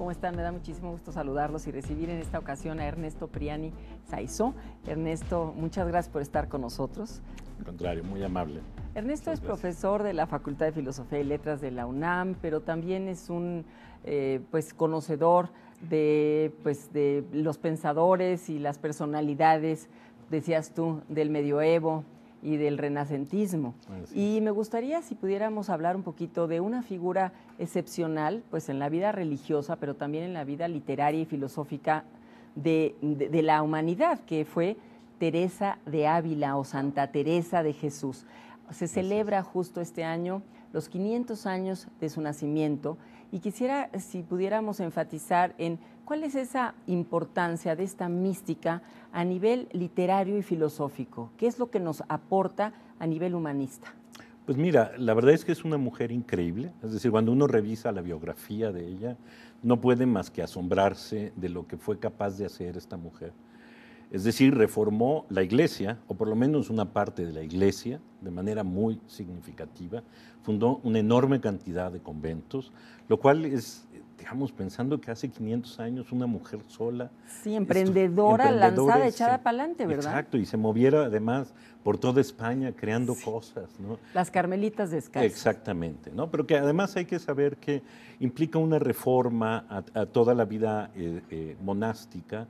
¿Cómo están? Me da muchísimo gusto saludarlos y recibir en esta ocasión a Ernesto Priani Saizó. Ernesto, muchas gracias por estar con nosotros. Al contrario, muy amable. Ernesto es profesor de la Facultad de Filosofía y Letras de la UNAM, pero también es un conocedor de los pensadores y las personalidades, decías tú, del medioevo y del renacentismo. Y me gustaría si pudiéramos hablar un poquito de una figura excepcional, pues en la vida religiosa, pero también en la vida literaria y filosófica de la humanidad, que fue Teresa de Ávila o Santa Teresa de Jesús. Se celebra justo este año los 500 años de su nacimiento y quisiera si pudiéramos enfatizar en cuál es esa importancia de esta mística a nivel literario y filosófico. ¿Qué es lo que nos aporta a nivel humanista? Pues mira, la verdad es que es una mujer increíble. Es decir, cuando uno revisa la biografía de ella, no puede más que asombrarse de lo que fue capaz de hacer esta mujer. Es decir, reformó la iglesia, o por lo menos una parte de la iglesia, de manera muy significativa. Fundó una enorme cantidad de conventos, lo cual es, digamos, pensando que hace 500 años una mujer sola. Sí, emprendedora, lanzada, echada para adelante, ¿verdad? Exacto, y se moviera además por toda España creando cosas, ¿no? Las carmelitas descalzas. Exactamente, ¿no? Pero que además hay que saber que implica una reforma a toda la vida monástica,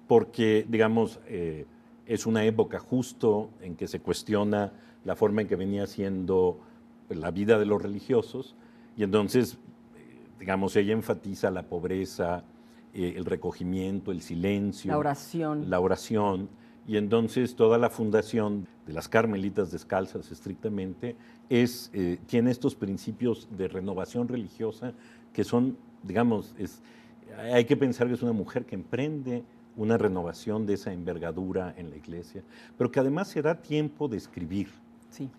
porque, digamos, es una época justo en que se cuestiona la forma en que venía siendo la vida de los religiosos, y entonces, digamos, ella enfatiza la pobreza, el recogimiento, el silencio. La oración, y entonces toda la fundación de las Carmelitas Descalzas, estrictamente, tiene estos principios de renovación religiosa que son, digamos, hay que pensar que es una mujer que emprende una renovación de esa envergadura en la iglesia, pero que además se da tiempo de escribir,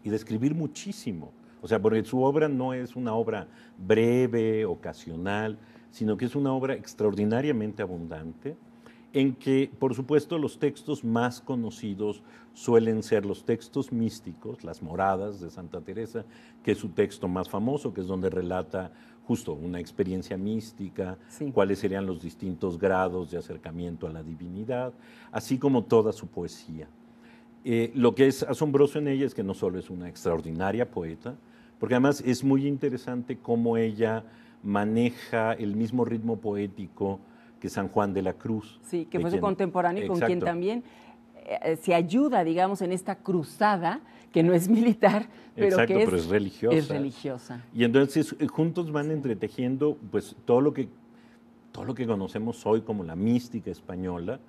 y de escribir muchísimo. O sea, porque su obra no es una obra breve, ocasional, sino que es una obra extraordinariamente abundante, en que, por supuesto, los textos más conocidos suelen ser los textos místicos, las Moradas de Santa Teresa, que es su texto más famoso, que es donde relata justo una experiencia mística, cuáles serían los distintos grados de acercamiento a la divinidad, así como toda su poesía. Lo que es asombroso en ella es que no solo es una extraordinaria poeta, porque además es muy interesante cómo ella maneja el mismo ritmo poético que San Juan de la Cruz. Sí, que fue su contemporáneo y con quien también se ayuda, digamos, en esta cruzada, que no es militar, pero que pero es religiosa. Es religiosa. Y entonces juntos van entretejiendo pues, todo lo que conocemos hoy como la mística española,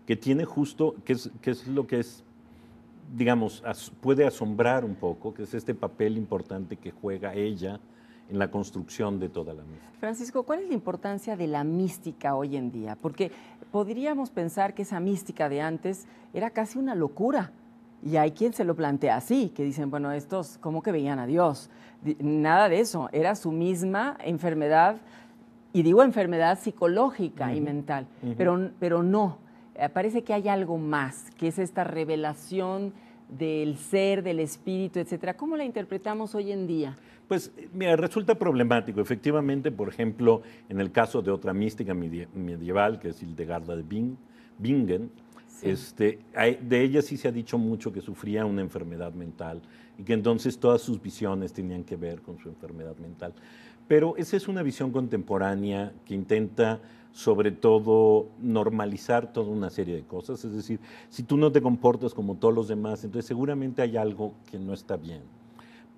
que tiene justo, que es lo que es, digamos, puede asombrar un poco, que es este papel importante que juega ella en la construcción de toda la mística. Francisco, ¿cuál es la importancia de la mística hoy en día? Porque podríamos pensar que esa mística de antes era casi una locura. Y hay quien se lo plantea así, que dicen, bueno, estos, ¿cómo que veían a Dios? Nada de eso, era su misma enfermedad, y digo enfermedad psicológica y mental, pero no, parece que hay algo más, que es esta revelación del ser, del espíritu, etcétera. ¿Cómo la interpretamos hoy en día? Pues mira, resulta problemático. Efectivamente, por ejemplo, en el caso de otra mística medieval, que es Hildegarda de Bingen, de ella sí se ha dicho mucho que sufría una enfermedad mental y que entonces todas sus visiones tenían que ver con su enfermedad mental. Pero esa es una visión contemporánea que intenta, sobre todo, normalizar toda una serie de cosas. Es decir, si tú no te comportas como todos los demás, entonces seguramente hay algo que no está bien.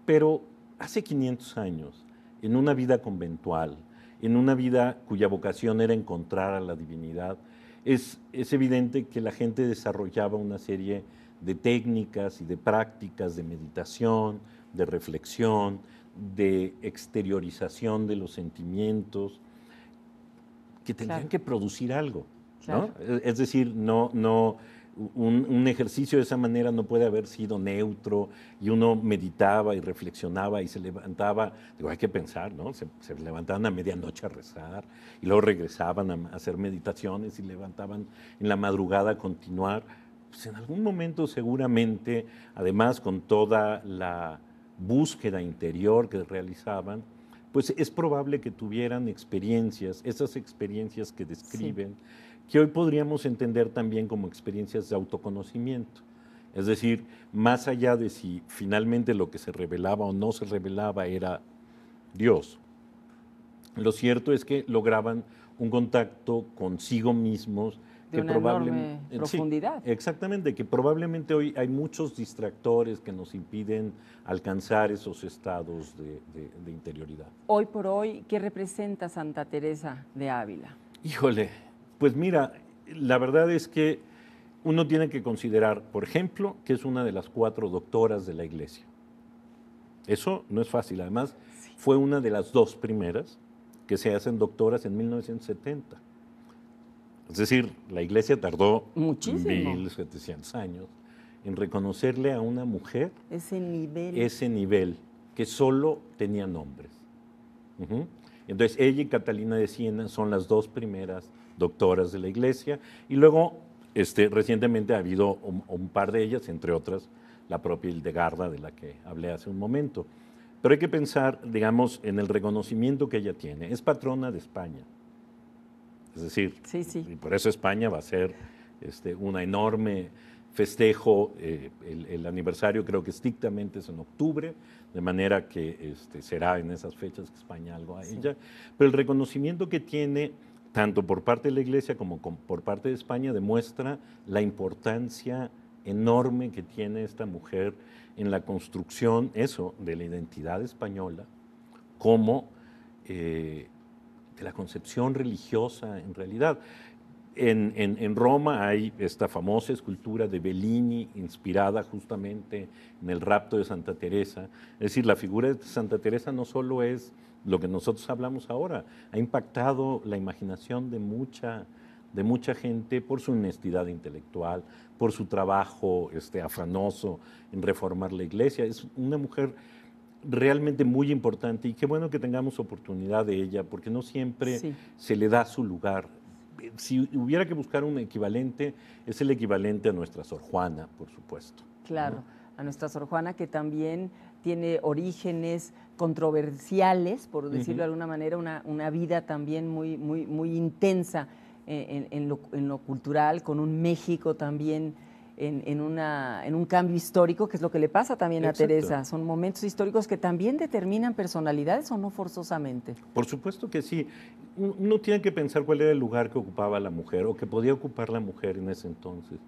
Pero hace 500 años, en una vida conventual, en una vida cuya vocación era encontrar a la divinidad, es evidente que la gente desarrollaba una serie de técnicas y de prácticas de meditación, de reflexión, de exteriorización de los sentimientos, que tendrían que producir algo, ¿no? Es decir, un ejercicio de esa manera no puede haber sido neutro y uno meditaba y reflexionaba y se levantaba, digo, hay que pensar, ¿no? Se levantaban a medianoche a rezar y luego regresaban a hacer meditaciones y levantaban en la madrugada a continuar. Pues en algún momento seguramente, además con toda la búsqueda interior que realizaban, pues es probable que tuvieran experiencias, esas experiencias que describen, que hoy podríamos entender también como experiencias de autoconocimiento. Es decir, más allá de si finalmente lo que se revelaba o no se revelaba era Dios, lo cierto es que lograban un contacto consigo mismos De que una enorme probablemente, profundidad. sí, exactamente, que probablemente hoy hay muchos distractores que nos impiden alcanzar esos estados de interioridad. Hoy por hoy, ¿qué representa Santa Teresa de Ávila? Híjole, pues mira, la verdad es que uno tiene que considerar, por ejemplo, que es una de las 4 doctoras de la Iglesia. Eso no es fácil, además fue una de las 2 primeras que se hacen doctoras en 1970. Es decir, la Iglesia tardó Muchísimo. 1700 años en reconocerle a una mujer Ese nivel. que solo tenía nombres. Uh-huh. Entonces, ella y Catalina de Siena son las 2 primeras doctoras de la Iglesia, y luego, recientemente ha habido un par de ellas, entre otras, la propia Hildegarda, de la que hablé hace un momento. Pero hay que pensar, digamos, en el reconocimiento que ella tiene. Es patrona de España. Es decir, Sí, sí. y por eso España va a ser una enorme festejo. El aniversario creo que estrictamente es en octubre, de manera que será en esas fechas que España algo a ella. Pero el reconocimiento que tiene, tanto por parte de la Iglesia como por parte de España, demuestra la importancia enorme que tiene esta mujer en la construcción, de la identidad española, como de la concepción religiosa en realidad. En Roma hay esta famosa escultura de Bellini, inspirada justamente en el rapto de Santa Teresa. Es decir, la figura de Santa Teresa no solo es lo que nosotros hablamos ahora, ha impactado la imaginación de mucha gente por su honestidad intelectual, por su trabajo afanoso en reformar la Iglesia. Es una mujer realmente muy importante, y qué bueno que tengamos oportunidad de ella, porque no siempre se le da su lugar. Si hubiera que buscar un equivalente, es el equivalente a nuestra Sor Juana, por supuesto. Claro, ¿no? A nuestra Sor Juana, que también tiene orígenes controversiales, por decirlo de alguna manera, una vida también muy, muy, muy intensa en lo cultural, con un México también en un cambio histórico, que es lo que le pasa también a Teresa. Son momentos históricos que también determinan personalidades, o no forzosamente. Por supuesto que sí. Uno tiene que pensar cuál era el lugar que ocupaba la mujer, o que podía ocupar la mujer en ese entonces.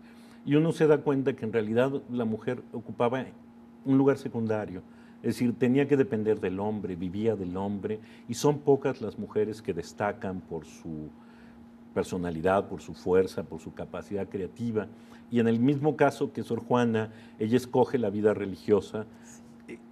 Y uno se da cuenta que en realidad la mujer ocupaba un lugar secundario. Es decir, tenía que depender del hombre, vivía del hombre, y son pocas las mujeres que destacan por su personalidad, por su fuerza, por su capacidad creativa. Y en el mismo caso que Sor Juana, ella escoge la vida religiosa.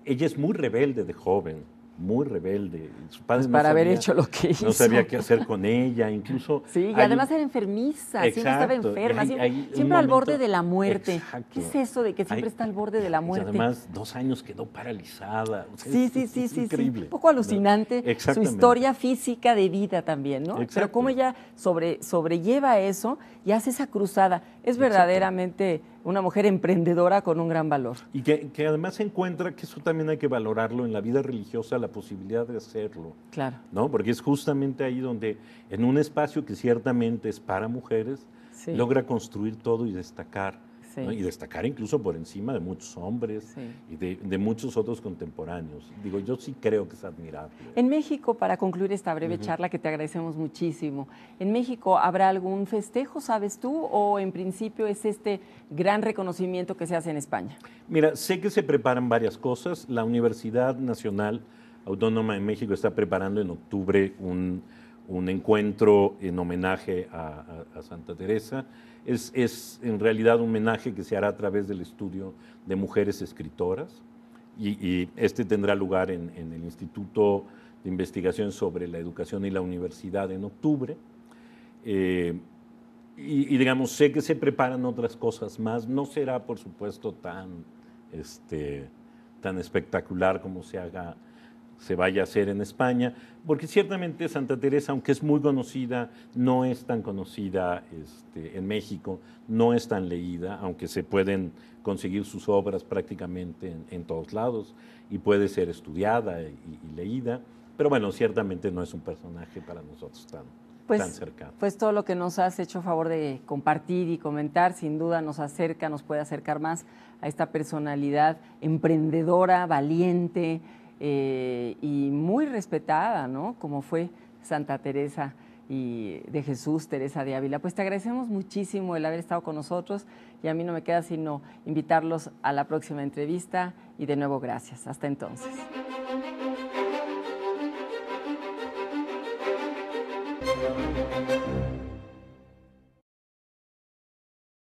Ella es muy rebelde de joven, muy rebelde. Su padre pues para haber hecho lo que hizo. No sabía qué hacer con ella, incluso... Sí, y además era enfermiza, siempre estaba enferma, siempre al borde de la muerte. Exacto. ¿Qué es eso de que siempre está al borde de la muerte? Y además, 2 años quedó paralizada. O sea, sí, es increíble. Un poco alucinante su historia física de vida también, ¿no? Exacto. Pero cómo ella sobrelleva eso y hace esa cruzada. Es verdaderamente una mujer emprendedora con un gran valor. Y que además se encuentra, que eso también hay que valorarlo en la vida religiosa, la posibilidad de hacerlo. Claro. ¿No? Porque es justamente ahí donde, en un espacio que ciertamente es para mujeres, logra construir todo y destacar. ¿no? Y destacar incluso por encima de muchos hombres y de muchos otros contemporáneos. Digo, yo sí creo que es admirable. En México, para concluir esta breve charla, que te agradecemos muchísimo, ¿en México habrá algún festejo, sabes tú, o en principio es este gran reconocimiento que se hace en España? Mira, sé que se preparan varias cosas. La Universidad Nacional Autónoma de México está preparando en octubre un encuentro en homenaje a Santa Teresa. Es en realidad un homenaje que se hará a través del estudio de mujeres escritoras, y tendrá lugar en el Instituto de Investigación sobre la Educación y la Universidad en octubre. Y digamos, sé que se preparan otras cosas más. No será, por supuesto, tan espectacular como se vaya a hacer en España, porque ciertamente Santa Teresa, aunque es muy conocida, no es tan conocida en México, no es tan leída, aunque se pueden conseguir sus obras prácticamente en todos lados, y puede ser estudiada y leída, Pero bueno, ciertamente no es un personaje para nosotros tan cercano. Pues todo lo que nos has hecho favor de compartir y comentar, sin duda nos acerca, nos puede acercar más a esta personalidad emprendedora, valiente y muy respetada, ¿no? Como fue Santa Teresa y de Jesús, Teresa de Ávila. Pues te agradecemos muchísimo el haber estado con nosotros y a mí no me queda sino invitarlos a la próxima entrevista y de nuevo gracias. Hasta entonces.